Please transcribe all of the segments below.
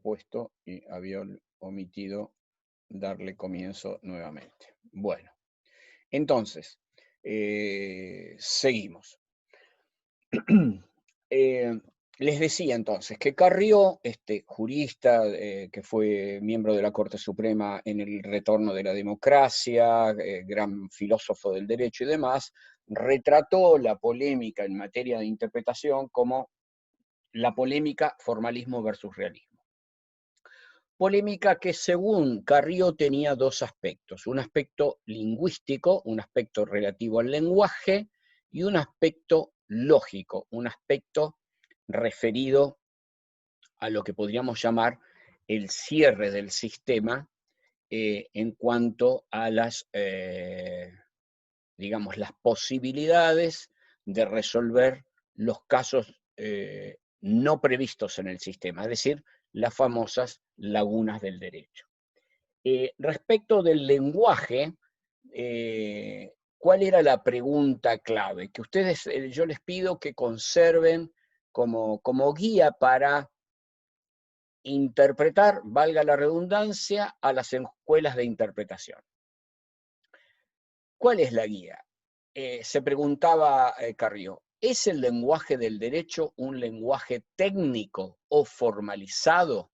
puesto y había omitido darle comienzo nuevamente. Bueno, entonces, seguimos. Eh, Les decía entonces que Carrió, este jurista que fue miembro de la Corte Suprema en el retorno de la democracia, gran filósofo del derecho y demás, retrató la polémica en materia de interpretación como la polémica formalismo versus realismo. Polémica que según Carrió tenía dos aspectos, un aspecto lingüístico, un aspecto relativo al lenguaje y un aspecto lógico, un aspecto referido a lo que podríamos llamar el cierre del sistema en cuanto a digamos, las posibilidades de resolver los casos no previstos en el sistema, es decir, las famosas lagunas del derecho. Respecto del lenguaje, ¿cuál era la pregunta clave? Que ustedes, yo les pido que conserven como guía para interpretar, valga la redundancia, a las escuelas de interpretación. ¿Cuál es la guía? Se preguntaba Carrió, ¿es el lenguaje del derecho un lenguaje técnico o formalizado?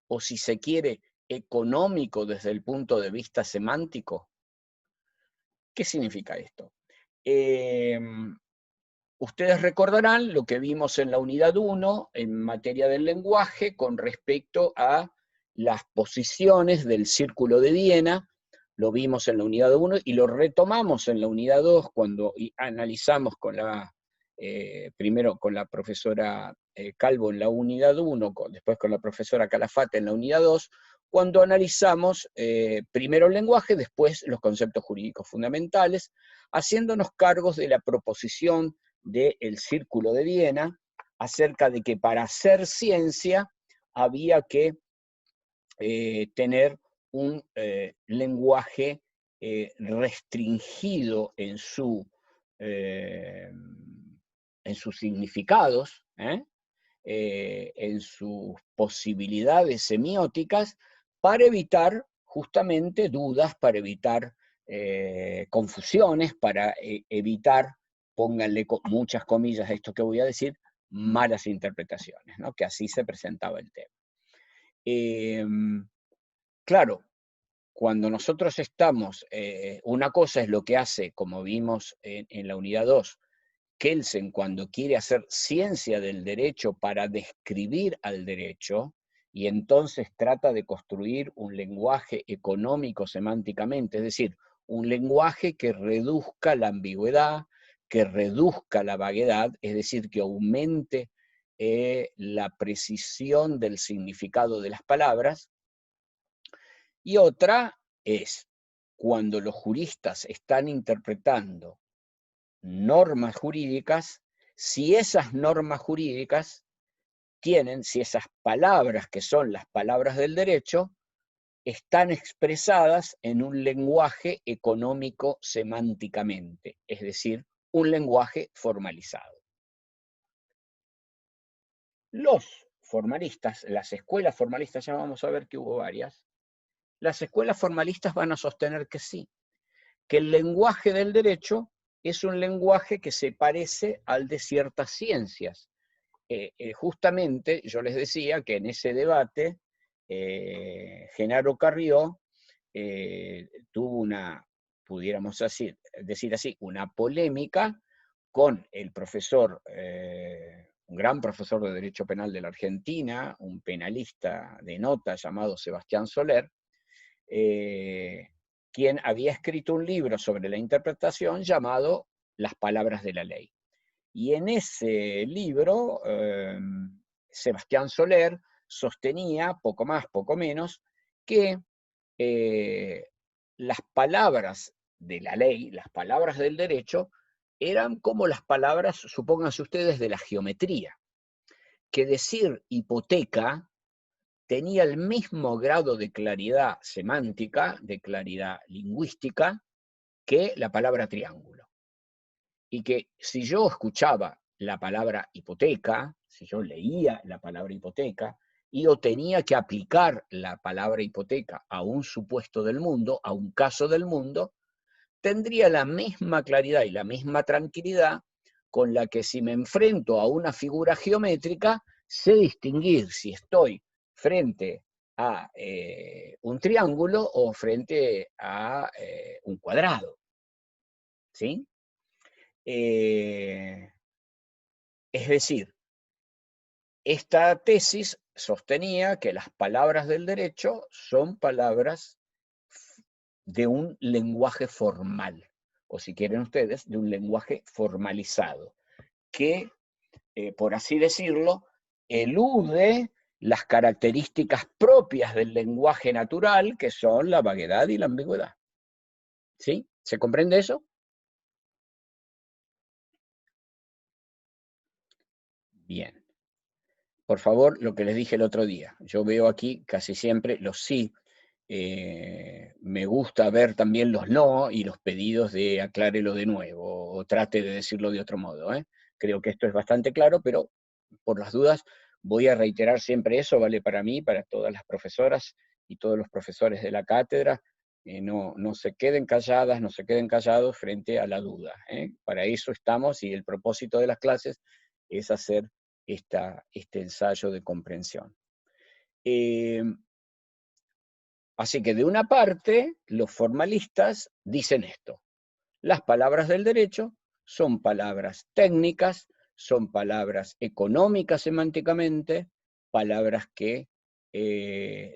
O si se quiere, económico desde el punto de vista semántico. ¿Qué significa esto? Ustedes recordarán lo que vimos en la unidad 1 en materia del lenguaje con respecto a las posiciones del Círculo de Viena. Lo vimos en la unidad 1 y lo retomamos en la unidad 2 cuando analizamos primero con la profesora Calvo en la unidad 1, después con la profesora Calafate en la unidad 2, cuando analizamos primero el lenguaje, después los conceptos jurídicos fundamentales, haciéndonos cargos de la proposición del Círculo de Viena acerca de que para hacer ciencia había que tener un lenguaje restringido en sus significados, en sus posibilidades semióticas, para evitar justamente dudas, para evitar confusiones, para evitar, pónganle muchas comillas a esto que voy a decir, malas interpretaciones, ¿no? Que así se presentaba el tema. Claro, cuando nosotros estamos, una cosa es lo que hace, como vimos en la unidad 2, Kelsen cuando quiere hacer ciencia del derecho para describir al derecho, y entonces trata de construir un lenguaje económico semánticamente, es decir, un lenguaje que reduzca la ambigüedad, que reduzca la vaguedad, es decir, que aumente la precisión del significado de las palabras. Y otra es cuando los juristas están interpretando normas jurídicas, si esas normas jurídicas si esas palabras que son las palabras del derecho, están expresadas en un lenguaje económico semánticamente, es decir, un lenguaje formalizado. Los formalistas, las escuelas formalistas, ya vamos a ver que hubo varias, las escuelas formalistas van a sostener que sí, que el lenguaje del derecho es un lenguaje que se parece al de ciertas ciencias. Justamente yo les decía que en ese debate Genaro Carrió tuvo pudiéramos decir así, una polémica con el profesor, un gran profesor de Derecho Penal de la Argentina, un penalista de nota llamado Sebastián Soler, quien había escrito un libro sobre la interpretación llamado Las palabras de la ley. Y en ese libro, Sebastián Soler sostenía, poco más, poco menos, que las palabras de la ley, las palabras del derecho, eran como las palabras, supónganse ustedes, de la geometría, que decir hipoteca tenía el mismo grado de claridad semántica, de claridad lingüística, que la palabra triángulo. Y que si yo escuchaba la palabra hipoteca, si yo leía la palabra hipoteca, y o tenía que aplicar la palabra hipoteca a un supuesto del mundo, a un caso del mundo, tendría la misma claridad y la misma tranquilidad con la que si me enfrento a una figura geométrica, sé distinguir si estoy frente a un triángulo o frente a un cuadrado. ¿Sí? Es decir, esta tesis sostenía que las palabras del derecho son palabras de un lenguaje formal, o si quieren ustedes, de un lenguaje formalizado, que, por así decirlo, elude las características propias del lenguaje natural, que son la vaguedad y la ambigüedad. ¿Sí? ¿Se comprende eso? Bien. Por favor, lo que les dije el otro día. Yo veo aquí casi siempre los sí. Me gusta ver también los no y los pedidos de aclárelo de nuevo o trate de decirlo de otro modo. Creo que esto es bastante claro, pero por las dudas voy a reiterar siempre eso, vale para mí, para todas las profesoras y todos los profesores de la cátedra. No se queden calladas, no se queden callados frente a la duda. Para eso estamos y el propósito de las clases es hacer este ensayo de comprensión. Así que de una parte, los formalistas dicen esto: las palabras del derecho son palabras técnicas, son palabras económicas semánticamente, palabras que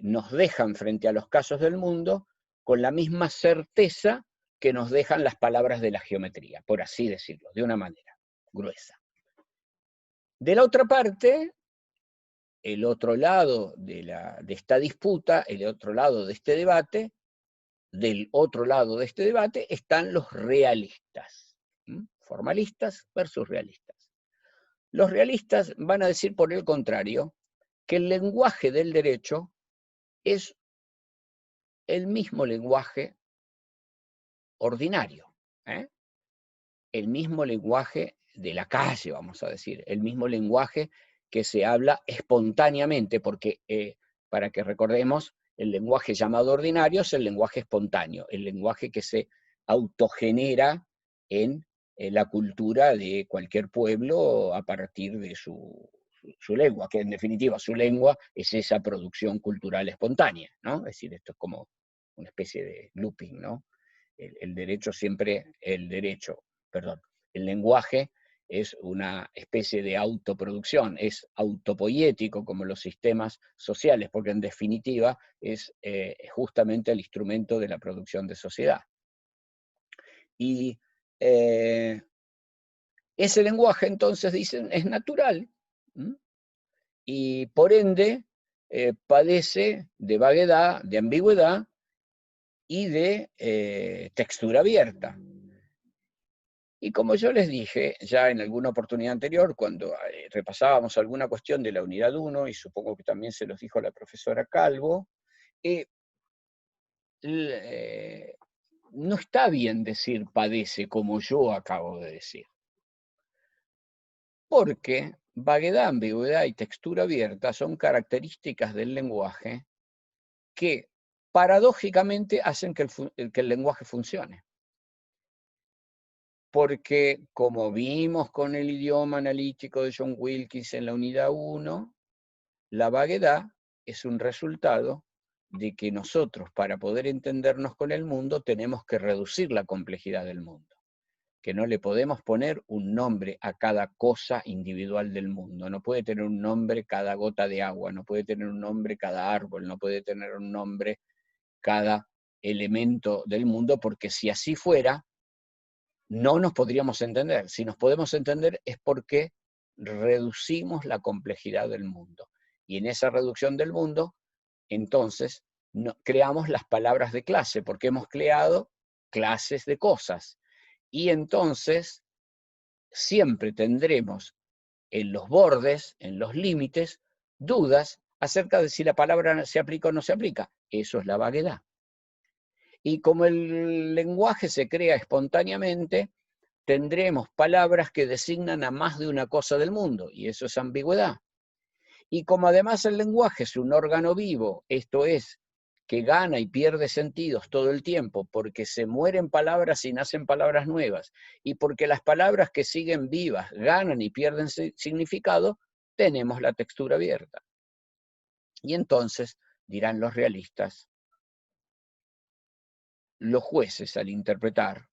nos dejan frente a los casos del mundo con la misma certeza que nos dejan las palabras de la geometría, por así decirlo, de una manera gruesa. De la otra parte, el otro lado de esta disputa, el otro lado de este debate, del otro lado de este debate están los realistas, formalistas versus realistas. Los realistas van a decir, por el contrario, que el lenguaje del derecho es el mismo lenguaje ordinario, el mismo lenguaje de la calle, vamos a decir, el mismo lenguaje que se habla espontáneamente, porque para que recordemos, el lenguaje llamado ordinario es el lenguaje espontáneo, el lenguaje que se autogenera en la cultura de cualquier pueblo a partir de su lengua, que en definitiva su lengua es esa producción cultural espontánea, ¿no? Es decir, esto es como una especie de looping, ¿no? El derecho siempre, el lenguaje es una especie de autoproducción, es autopoiético como los sistemas sociales, porque en definitiva es justamente el instrumento de la producción de sociedad. Y ese lenguaje, entonces, dicen, es natural, y por ende padece de vaguedad, de ambigüedad y de textura abierta. Y como yo les dije ya en alguna oportunidad anterior, cuando repasábamos alguna cuestión de la unidad 1, y supongo que también se los dijo la profesora Calvo, no está bien decir padece como yo acabo de decir. Porque vaguedad, ambigüedad y textura abierta son características del lenguaje que paradójicamente hacen que el lenguaje funcione. Porque, como vimos con el idioma analítico de John Wilkins en la unidad 1, la vaguedad es un resultado de que nosotros, para poder entendernos con el mundo, tenemos que reducir la complejidad del mundo. Que no le podemos poner un nombre a cada cosa individual del mundo. No puede tener un nombre cada gota de agua, no puede tener un nombre cada árbol, no puede tener un nombre cada elemento del mundo, porque si así fuera, no nos podríamos entender. Si nos podemos entender es porque reducimos la complejidad del mundo. Y en esa reducción del mundo, entonces, creamos las palabras de clase, porque hemos creado clases de cosas. Y entonces, siempre tendremos en los bordes, en los límites, dudas acerca de si la palabra se aplica o no se aplica. Eso es la vaguedad. Y como el lenguaje se crea espontáneamente, tendremos palabras que designan a más de una cosa del mundo, y eso es ambigüedad. Y como además el lenguaje es un órgano vivo, esto es, que gana y pierde sentidos todo el tiempo, porque se mueren palabras y nacen palabras nuevas, y porque las palabras que siguen vivas ganan y pierden significado, tenemos la textura abierta. Y entonces, dirán los realistas, los jueces al interpretar,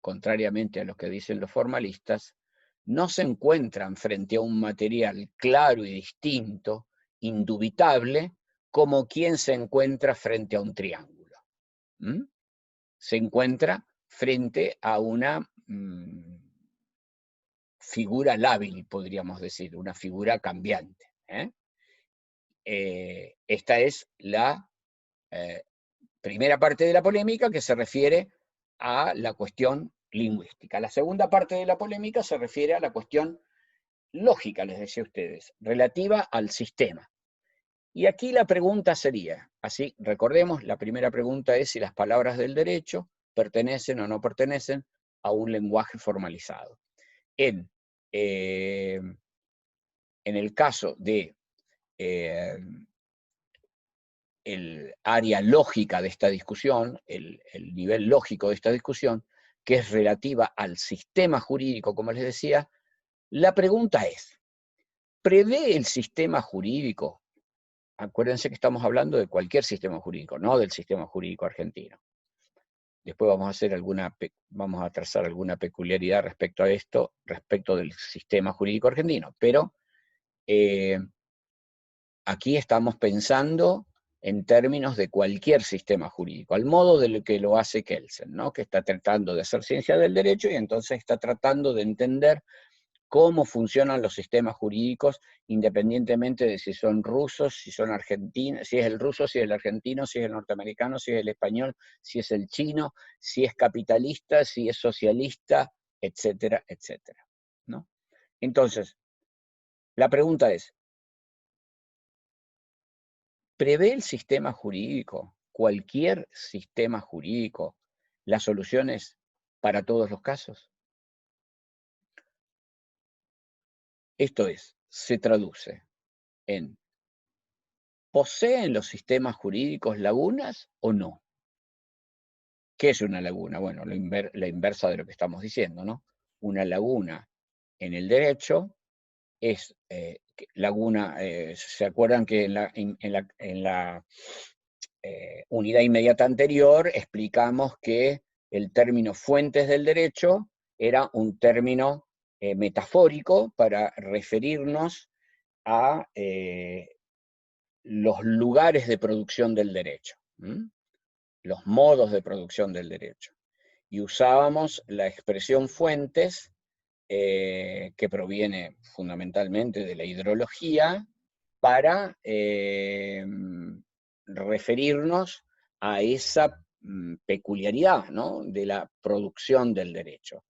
contrariamente a lo que dicen los formalistas, no se encuentran frente a un material claro y distinto, indubitable, como quien se encuentra frente a un triángulo. Se encuentra frente a una figura lábil, podríamos decir, una figura cambiante. Esta es la primera parte de la polémica, que se refiere a la cuestión lingüística. La segunda parte de la polémica se refiere a la cuestión lógica, les decía a ustedes, relativa al sistema. Y aquí la pregunta sería, así recordemos, la primera pregunta es si las palabras del derecho pertenecen o no pertenecen a un lenguaje formalizado. En el caso de el área lógica de esta discusión, el nivel lógico de esta discusión, que es relativa al sistema jurídico, como les decía, la pregunta es, ¿prevé el sistema jurídico? Acuérdense que estamos hablando de cualquier sistema jurídico, no del sistema jurídico argentino. Después vamos a trazar alguna peculiaridad respecto a esto, respecto del sistema jurídico argentino, pero aquí estamos pensando en términos de cualquier sistema jurídico, al modo de lo que lo hace Kelsen, ¿no? Que está tratando de hacer ciencia del derecho y entonces está tratando de entender cómo funcionan los sistemas jurídicos, independientemente de si son rusos, si son argentinos, si es el ruso, si es el argentino, si es el norteamericano, si es el español, si es el chino, si es capitalista, si es socialista, etcétera, etcétera, ¿no? Entonces, la pregunta es, ¿prevé el sistema jurídico, cualquier sistema jurídico, las soluciones para todos los casos? Esto es, se traduce en, ¿poseen los sistemas jurídicos lagunas o no? ¿Qué es una laguna? Bueno, la inversa de lo que estamos diciendo, ¿no? Una laguna en el derecho es laguna, ¿se acuerdan que en la unidad inmediata anterior explicamos que el término fuentes del derecho era un término metafórico para referirnos a los lugares de producción del derecho, los modos de producción del derecho? Y usábamos la expresión fuentes, que proviene fundamentalmente de la hidrología, para referirnos a esa peculiaridad, ¿no?, de la producción del derecho.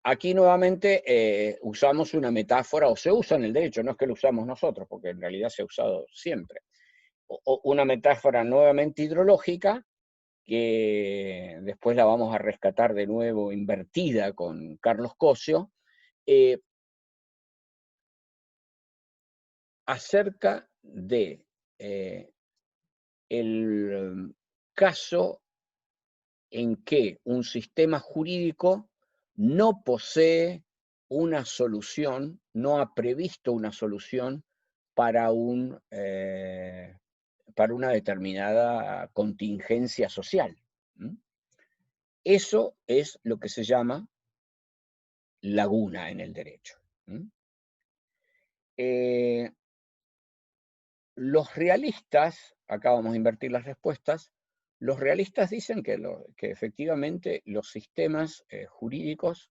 Aquí nuevamente usamos una metáfora, o se usa en el derecho, no es que lo usamos nosotros, porque en realidad se ha usado siempre, una metáfora nuevamente hidrológica, que después la vamos a rescatar de nuevo invertida con Carlos Cosio, acerca de el caso en que un sistema jurídico no posee una solución, no ha previsto una solución para una determinada contingencia social. Eso es lo que se llama laguna en el derecho. Los realistas, acá vamos a invertir las respuestas, los realistas dicen que efectivamente los sistemas jurídicos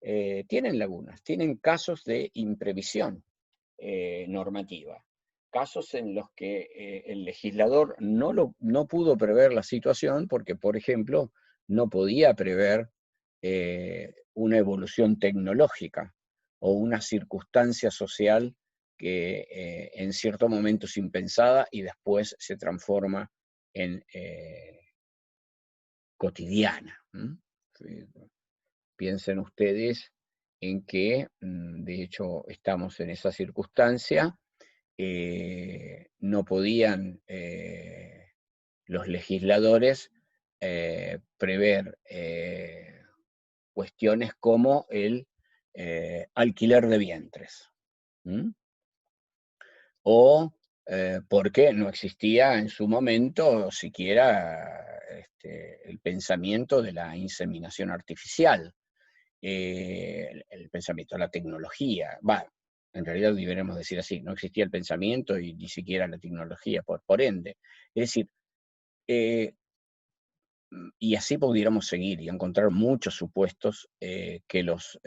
tienen lagunas, tienen casos de imprevisión normativa, casos en los que el legislador no pudo prever la situación porque, por ejemplo, no podía prever una evolución tecnológica o una circunstancia social que en cierto momento es impensada y después se transforma en cotidiana. Piensen ustedes en que, de hecho, estamos en esa circunstancia, no podían los legisladores prever cuestiones como el alquiler de vientres. ¿Mm? O porque no existía en su momento siquiera el pensamiento de la inseminación artificial, el pensamiento, la tecnología. En realidad deberíamos decir así, no existía el pensamiento y ni siquiera la tecnología, por ende. Es decir, y así pudiéramos seguir y encontrar muchos supuestos que los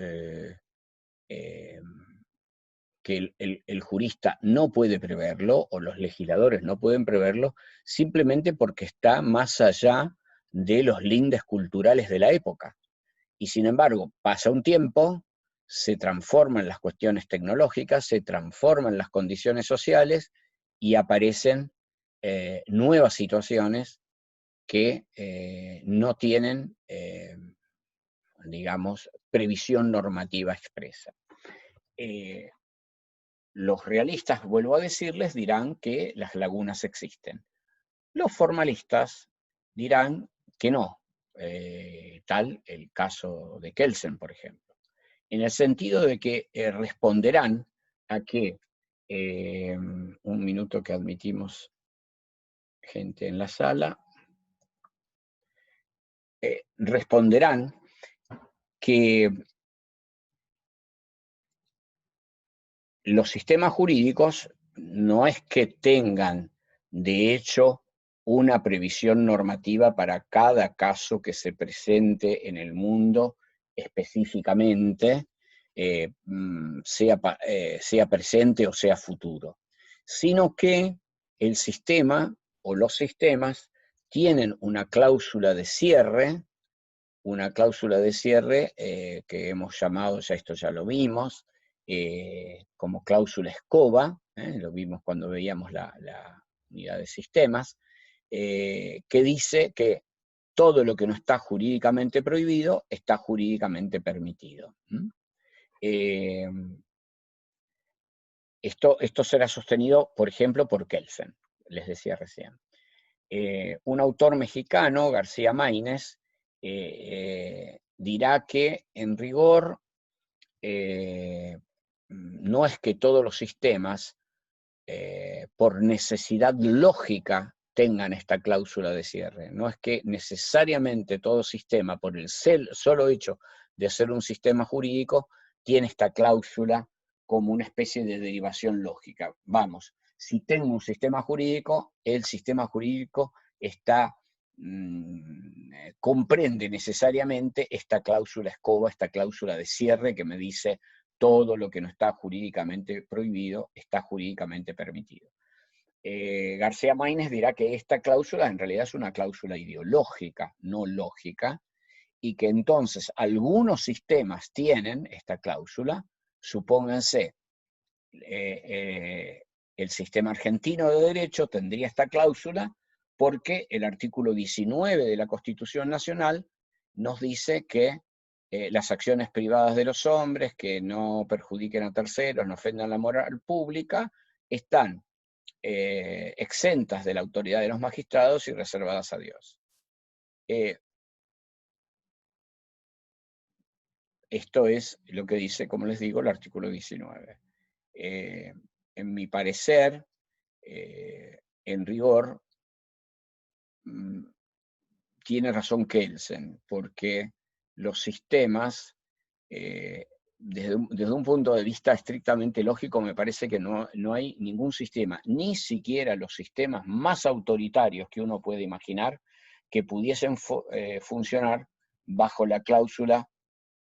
que el jurista no puede preverlo, o los legisladores no pueden preverlo, simplemente porque está más allá de los lindes culturales de la época. Y sin embargo, pasa un tiempo, se transforman las cuestiones tecnológicas, se transforman las condiciones sociales y aparecen nuevas situaciones que no tienen, digamos, previsión normativa expresa. Los realistas, vuelvo a decirles, dirán que las lagunas existen. Los formalistas dirán que no, tal el caso de Kelsen, por ejemplo, en el sentido de que responderán a que, un minuto que admitimos gente en la sala, responderán que los sistemas jurídicos no es que tengan, de hecho, una previsión normativa para cada caso que se presente en el mundo específicamente, sea presente o sea futuro, sino que el sistema o los sistemas tienen una cláusula de cierre que hemos llamado, ya esto ya lo vimos, como cláusula escoba, lo vimos cuando veíamos la unidad de sistemas, que dice que todo lo que no está jurídicamente prohibido está jurídicamente permitido. Esto será sostenido, por ejemplo, por Kelsen, les decía recién. Un autor mexicano, García Maínez, dirá que en rigor no es que todos los sistemas por necesidad lógica tengan esta cláusula de cierre. No es que necesariamente todo sistema, por el solo hecho de ser un sistema jurídico, tiene esta cláusula como una especie de derivación lógica. Vamos, si tengo un sistema jurídico, el sistema jurídico comprende necesariamente esta cláusula escoba, esta cláusula de cierre que me dice todo lo que no está jurídicamente prohibido está jurídicamente permitido. García Maínez dirá que esta cláusula en realidad es una cláusula ideológica, no lógica, y que entonces algunos sistemas tienen esta cláusula, supónganse, el sistema argentino de derecho tendría esta cláusula porque el artículo 19 de la Constitución Nacional nos dice que las acciones privadas de los hombres que no perjudiquen a terceros, no ofendan la moral pública, están exentas de la autoridad de los magistrados y reservadas a Dios. Esto es lo que dice, como les digo, el artículo 19. En mi parecer, en rigor, tiene razón Kelsen, porque los sistemas, desde un punto de vista estrictamente lógico, me parece que no hay ningún sistema, ni siquiera los sistemas más autoritarios que uno puede imaginar, que pudiesen funcionar bajo la cláusula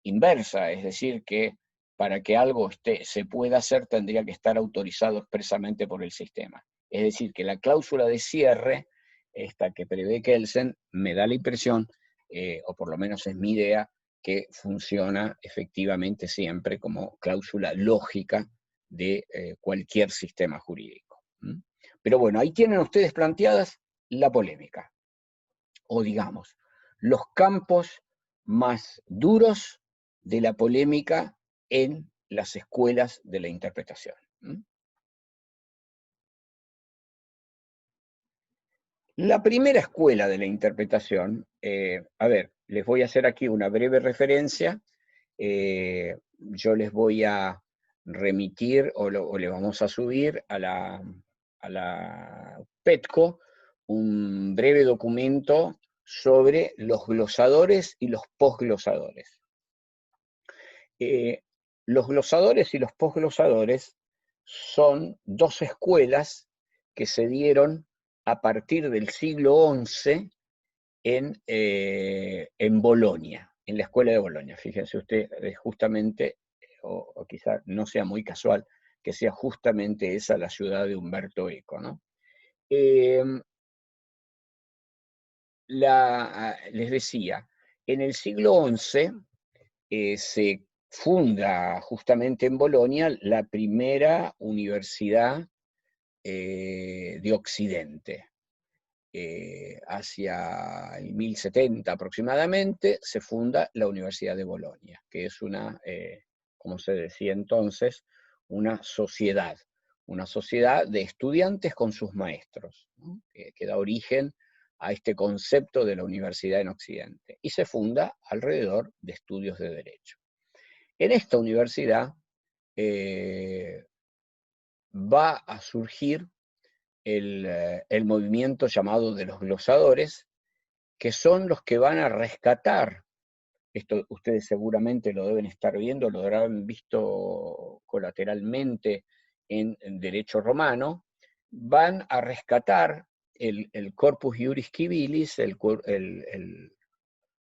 inversa, es decir, que para que algo se pueda hacer tendría que estar autorizado expresamente por el sistema. Es decir, que la cláusula de cierre, esta que prevé Kelsen, me da la impresión, o por lo menos es mi idea, que funciona efectivamente siempre como cláusula lógica de cualquier sistema jurídico. Pero bueno, ahí tienen ustedes planteadas la polémica, o digamos, los campos más duros de la polémica en las escuelas de la interpretación. La primera escuela de la interpretación, a ver, les voy a hacer aquí una breve referencia. Yo les voy a remitir o le vamos a subir a la PETCO un breve documento sobre los glosadores y los posglosadores. Los glosadores y los posglosadores son dos escuelas que se dieron a partir del siglo XI en Bolonia, en la escuela de Bolonia. Fíjense usted, justamente, o quizá no sea muy casual, que sea justamente esa la ciudad de Umberto Eco, ¿no? Les decía, en el siglo XI se funda justamente en Bolonia la primera universidad de Occidente. Hacia el 1070 aproximadamente se funda la Universidad de Bolonia, que es una, como se decía entonces, una sociedad de estudiantes con sus maestros, ¿no? que da origen a este concepto de la universidad en Occidente, y se funda alrededor de estudios de derecho. En esta universidad va a surgir el movimiento llamado de los glosadores, que son los que van a rescatar, esto ustedes seguramente lo deben estar viendo, lo habrán visto colateralmente en derecho romano, van a rescatar el corpus iuris civilis,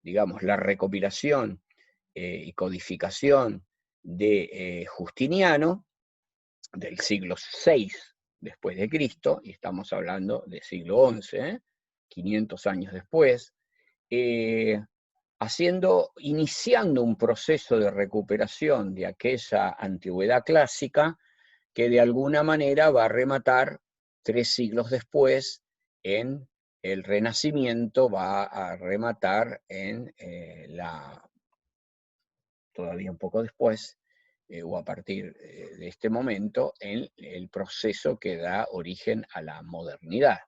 digamos, la recopilación y codificación de Justiniano, del siglo VI después de Cristo, y estamos hablando del siglo XI, 500 años después, iniciando un proceso de recuperación de aquella antigüedad clásica que de alguna manera va a rematar 3 siglos después en el Renacimiento, va a rematar en todavía un poco después, o a partir de este momento, en el proceso que da origen a la modernidad,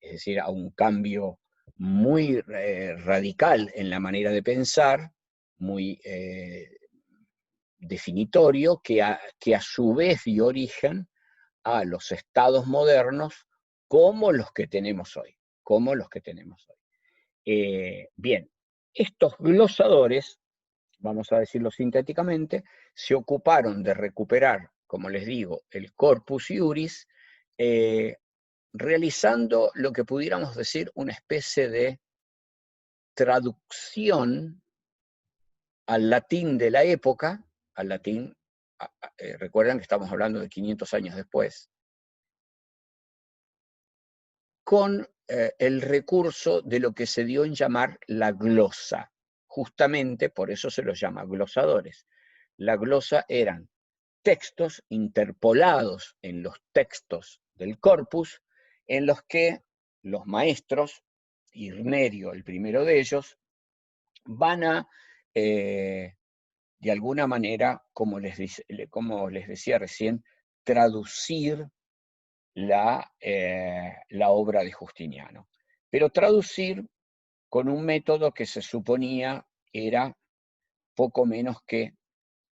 es decir, a un cambio muy radical en la manera de pensar, muy definitorio, que a su vez dio origen a los estados modernos como los que tenemos hoy, bien, estos glosadores, vamos a decirlo sintéticamente, se ocuparon de recuperar, como les digo, el corpus iuris, realizando lo que pudiéramos decir una especie de traducción al latín de la época, al latín, recuerdan que estamos hablando de 500 años después, con el recurso de lo que se dio en llamar la glosa. Justamente por eso se los llama glosadores. La glosa eran textos interpolados en los textos del corpus, en los que los maestros, Irnerio, el primero de ellos, van a, de alguna manera, como les decía recién, traducir la obra de Justiniano. Pero traducir con un método que se suponía era poco menos que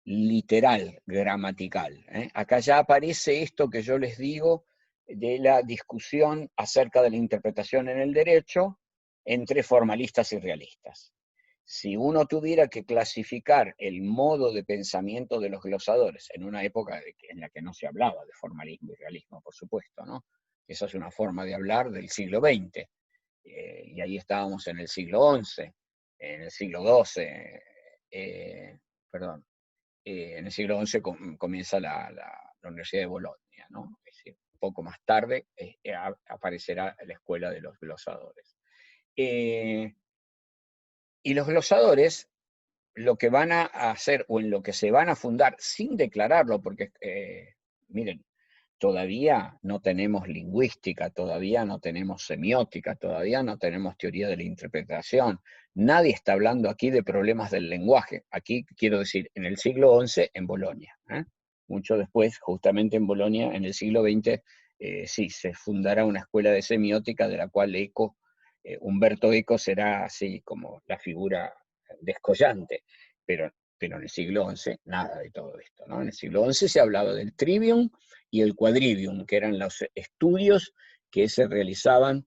literal, gramatical. Acá ya aparece esto que yo les digo de la discusión acerca de la interpretación en el derecho entre formalistas y realistas. Si uno tuviera que clasificar el modo de pensamiento de los glosadores en una época en la que no se hablaba de formalismo y realismo, por supuesto, ¿no? Esa es una forma de hablar del siglo XX, y ahí estábamos en el siglo XI, en el siglo XII, perdón, en el siglo XI comienza la Universidad de Bolonia, ¿no? Es decir, un poco más tarde aparecerá la escuela de los glosadores. Y los glosadores lo que van a hacer, o en lo que se van a fundar, sin declararlo, porque, miren, todavía no tenemos lingüística, todavía no tenemos semiótica, todavía no tenemos teoría de la interpretación. Nadie está hablando aquí de problemas del lenguaje. Aquí quiero decir, en el siglo XI en Bolonia. Mucho después, justamente en Bolonia, en el siglo XX, sí, se fundará una escuela de semiótica de la cual Umberto Eco será así como la figura descollante, pero en el siglo XI nada de todo esto, ¿no? En el siglo XI se hablaba del trivium y el quadrivium, que eran los estudios que se realizaban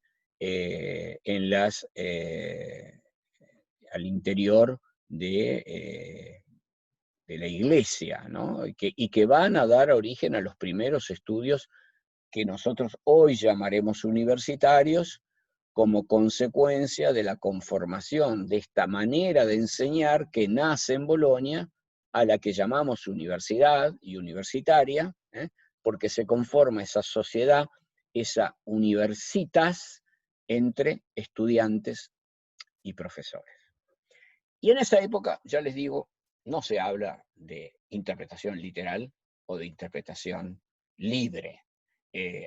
al interior de la iglesia, ¿no? Y que van a dar origen a los primeros estudios que nosotros hoy llamaremos universitarios, como consecuencia de la conformación de esta manera de enseñar que nace en Bolonia, a la que llamamos universidad y universitaria, porque se conforma esa sociedad, esa universitas, entre estudiantes y profesores. Y en esa época, ya les digo, no se habla de interpretación literal o de interpretación libre,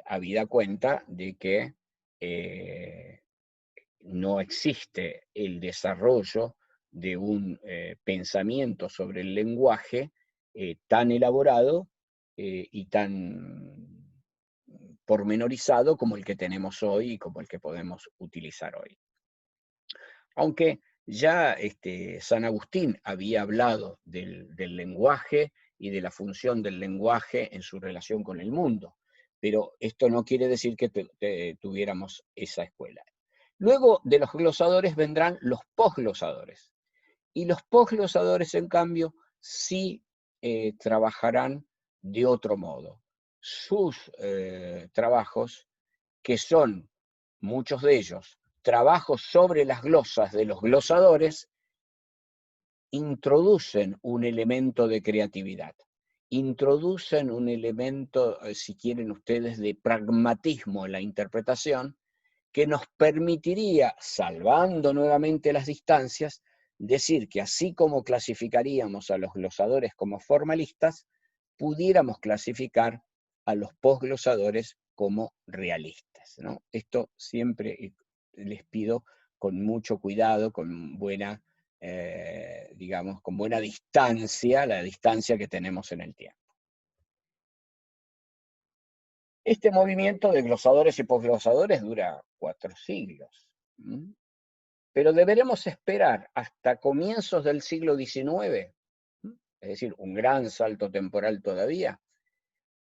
habida cuenta de que no existe el desarrollo de un pensamiento sobre el lenguaje tan elaborado y tan pormenorizado como el que tenemos hoy y como el que podemos utilizar hoy. Aunque ya San Agustín había hablado del lenguaje y de la función del lenguaje en su relación con el mundo, pero esto no quiere decir que tuviéramos esa escuela. Luego de los glosadores vendrán los posglosadores, y los posglosadores, en cambio, sí trabajarán de otro modo. Sus trabajos, que son muchos de ellos trabajos sobre las glosas de los glosadores, introducen un elemento de creatividad, introducen un elemento, si quieren ustedes, de pragmatismo en la interpretación, que nos permitiría, salvando nuevamente las distancias, decir que así como clasificaríamos a los glosadores como formalistas, pudiéramos clasificar a los posglosadores como realistas, ¿no? Esto siempre les pido con mucho cuidado, con buena, digamos, con buena distancia, la distancia que tenemos en el tiempo. Este movimiento de glosadores y posglosadores dura 4 siglos, pero deberemos esperar hasta comienzos del siglo XIX, es decir, un gran salto temporal todavía,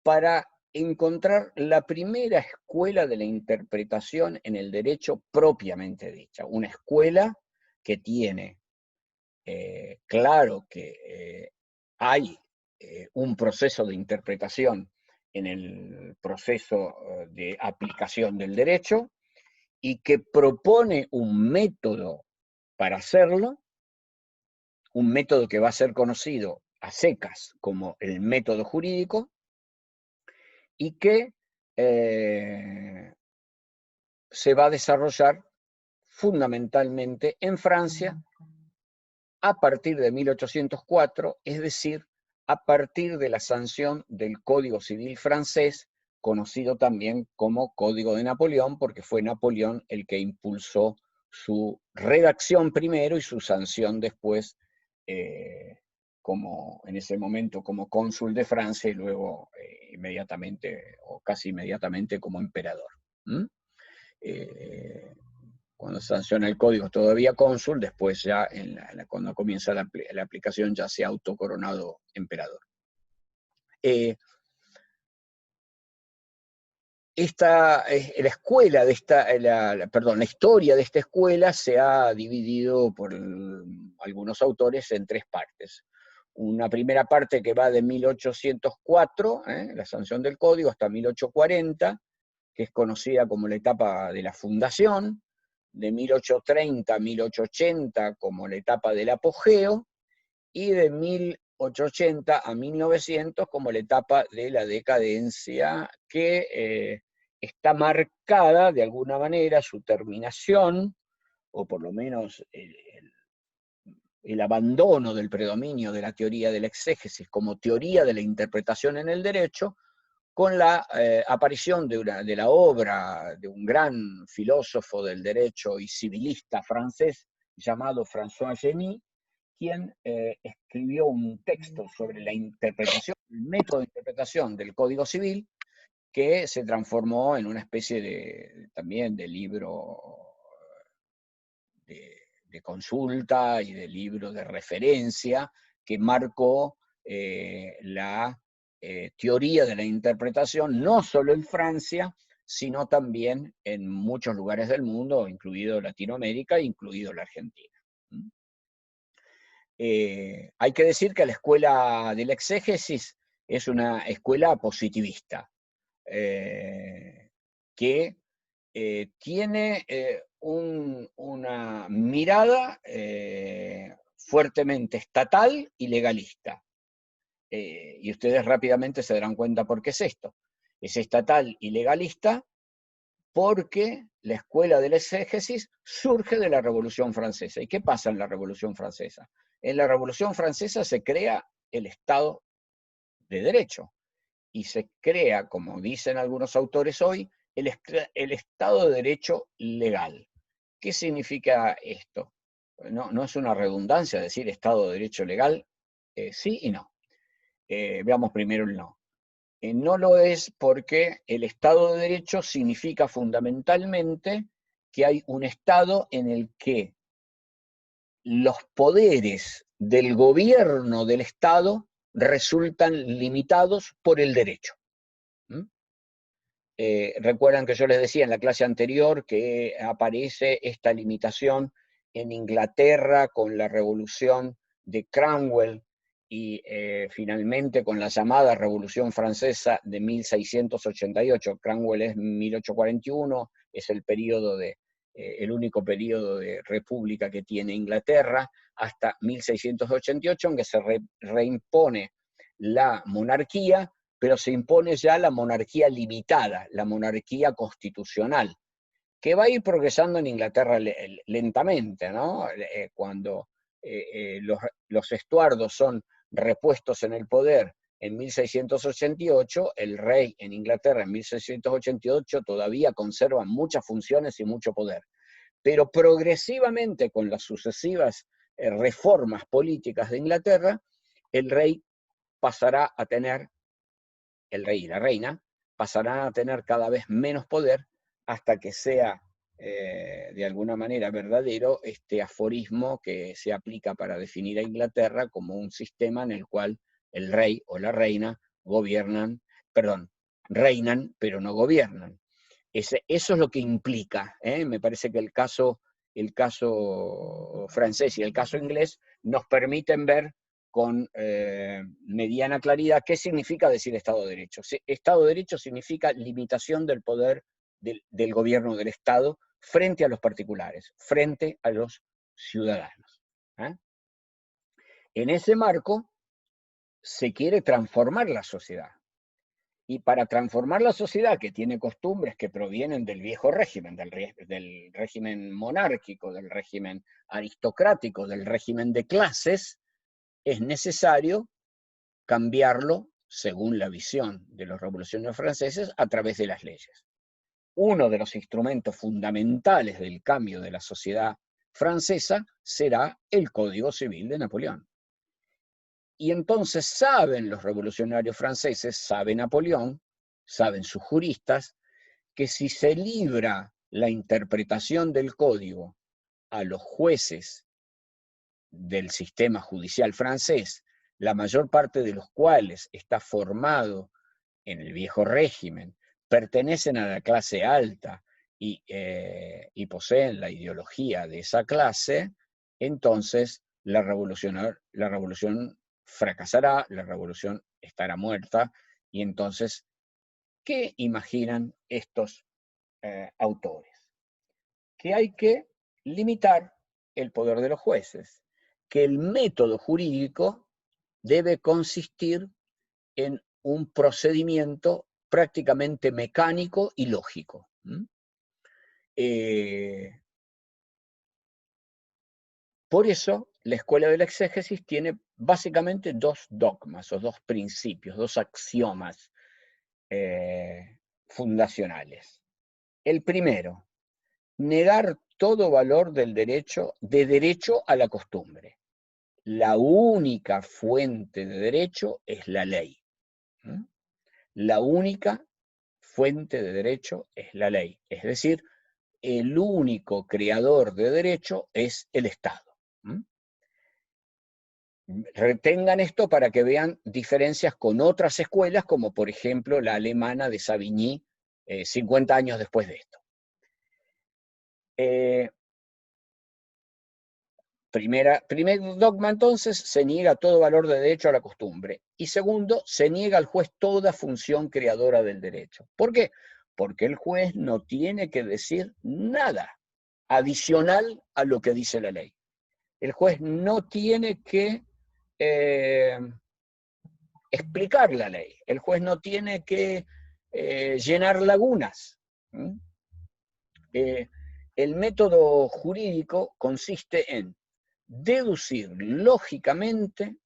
para encontrar la primera escuela de la interpretación en el derecho propiamente dicha, una escuela que tiene claro que hay un proceso de interpretación en el proceso de aplicación del derecho y que propone un método para hacerlo, un método que va a ser conocido a secas como el método jurídico, y que se va a desarrollar fundamentalmente en Francia a partir de 1804, es decir, a partir de la sanción del Código Civil francés, conocido también como Código de Napoleón, porque fue Napoleón el que impulsó su redacción primero y su sanción después, como en ese momento como cónsul de Francia y luego inmediatamente o casi inmediatamente como emperador. Cuando sanciona el código todavía cónsul, después ya cuando comienza la aplicación ya se ha autocoronado emperador. La escuela de la historia de esta escuela se ha dividido por algunos autores en 3 partes. Una primera parte que va de 1804, la sanción del código, hasta 1840, que es conocida como la etapa de la fundación, de 1830 a 1880 como la etapa del apogeo, y de 1880 a 1900 como la etapa de la decadencia, que está marcada de alguna manera su terminación, o por lo menos el abandono del predominio de la teoría de la exégesis como teoría de la interpretación en el derecho, con la aparición de la obra de un gran filósofo del derecho y civilista francés llamado François Génie, quien escribió un texto sobre la interpretación, el método de interpretación del Código Civil, que se transformó en una especie también de libro de consulta y de libro de referencia que marcó la teoría de la interpretación, no solo en Francia, sino también en muchos lugares del mundo, incluido Latinoamérica, incluido la Argentina. Hay que decir que la escuela del exégesis es una escuela positivista, que tiene una mirada fuertemente estatal y legalista. Y ustedes rápidamente se darán cuenta por qué es esto. Es estatal y legalista porque la escuela del exégesis surge de la Revolución Francesa. ¿Y qué pasa en la Revolución Francesa? En la Revolución Francesa se crea el Estado de Derecho y se crea, como dicen algunos autores hoy, el Estado de Derecho legal. ¿Qué significa esto? No es una redundancia decir Estado de Derecho legal, sí y no. Veamos primero el no. No lo es porque el Estado de Derecho significa fundamentalmente que hay un Estado en el que los poderes del gobierno del Estado resultan limitados por el derecho. Recuerdan que yo les decía en la clase anterior que aparece esta limitación en Inglaterra con la revolución de Cromwell y finalmente con la llamada Revolución Francesa de 1688. Cromwell es 1841, es el único periodo de república que tiene Inglaterra, hasta 1688, en que se reimpone la monarquía, pero se impone ya la monarquía limitada, la monarquía constitucional, que va a ir progresando en Inglaterra lentamente, ¿no? Cuando los Estuardos son repuestos en el poder en 1688, el rey en Inglaterra en 1688 todavía conserva muchas funciones y mucho poder. Pero progresivamente, con las sucesivas reformas políticas de Inglaterra, el rey pasará a tener el rey y la reina pasarán a tener cada vez menos poder hasta que sea de alguna manera verdadero este aforismo que se aplica para definir a Inglaterra como un sistema en el cual el rey o la reina reinan pero no gobiernan. Eso es lo que implica. Me parece que el caso francés y el caso inglés nos permiten ver con mediana claridad qué significa decir Estado de Derecho. Estado de Derecho significa limitación del poder del gobierno del Estado frente a los particulares, frente a los ciudadanos. En ese marco se quiere transformar la sociedad. Y para transformar la sociedad, que tiene costumbres que provienen del viejo régimen, del régimen monárquico, del régimen aristocrático, del régimen de clases, es necesario cambiarlo, según la visión de los revolucionarios franceses, a través de las leyes. Uno de los instrumentos fundamentales del cambio de la sociedad francesa será el Código Civil de Napoleón. Y entonces saben los revolucionarios franceses, sabe Napoleón, saben sus juristas, que si se libra la interpretación del código a los jueces del sistema judicial francés, la mayor parte de los cuales está formado en el viejo régimen, pertenecen a la clase alta y poseen la ideología de esa clase, entonces la revolución fracasará, la revolución estará muerta, y entonces, ¿qué imaginan estos autores? Que hay que limitar el poder de los jueces, que el método jurídico debe consistir en un procedimiento prácticamente mecánico y lógico. Por eso, la escuela de la exégesis tiene básicamente dos dogmas o dos principios, dos axiomas fundacionales. El primero, negar todo valor del derecho, de derecho a la costumbre. La única fuente de derecho es la ley. La única fuente de derecho es la ley. Es decir, el único creador de derecho es el Estado. Retengan esto para que vean diferencias con otras escuelas, como por ejemplo la alemana de Savigny, 50 años después de esto. Primer dogma, entonces, se niega todo valor de derecho a la costumbre. Y segundo, se niega al juez toda función creadora del derecho. ¿Por qué? Porque el juez no tiene que decir nada adicional a lo que dice la ley. El juez no tiene que explicar la ley. El juez no tiene que llenar lagunas. El método jurídico consiste en deducir lógicamente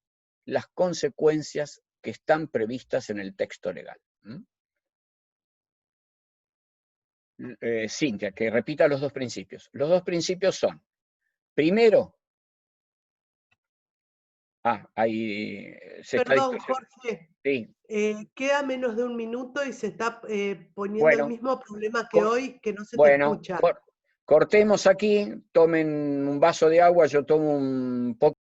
las consecuencias que están previstas en el texto legal. Cintia, que repita los dos principios. Los dos principios son, primero, ahí se está Perdón, discutiendo. Jorge. Sí. Queda menos de un minuto y se está poniendo el Bueno, mismo problema que hoy, que no se te bueno, escucha. cortemos aquí, tomen un vaso de agua, yo tomo un poco.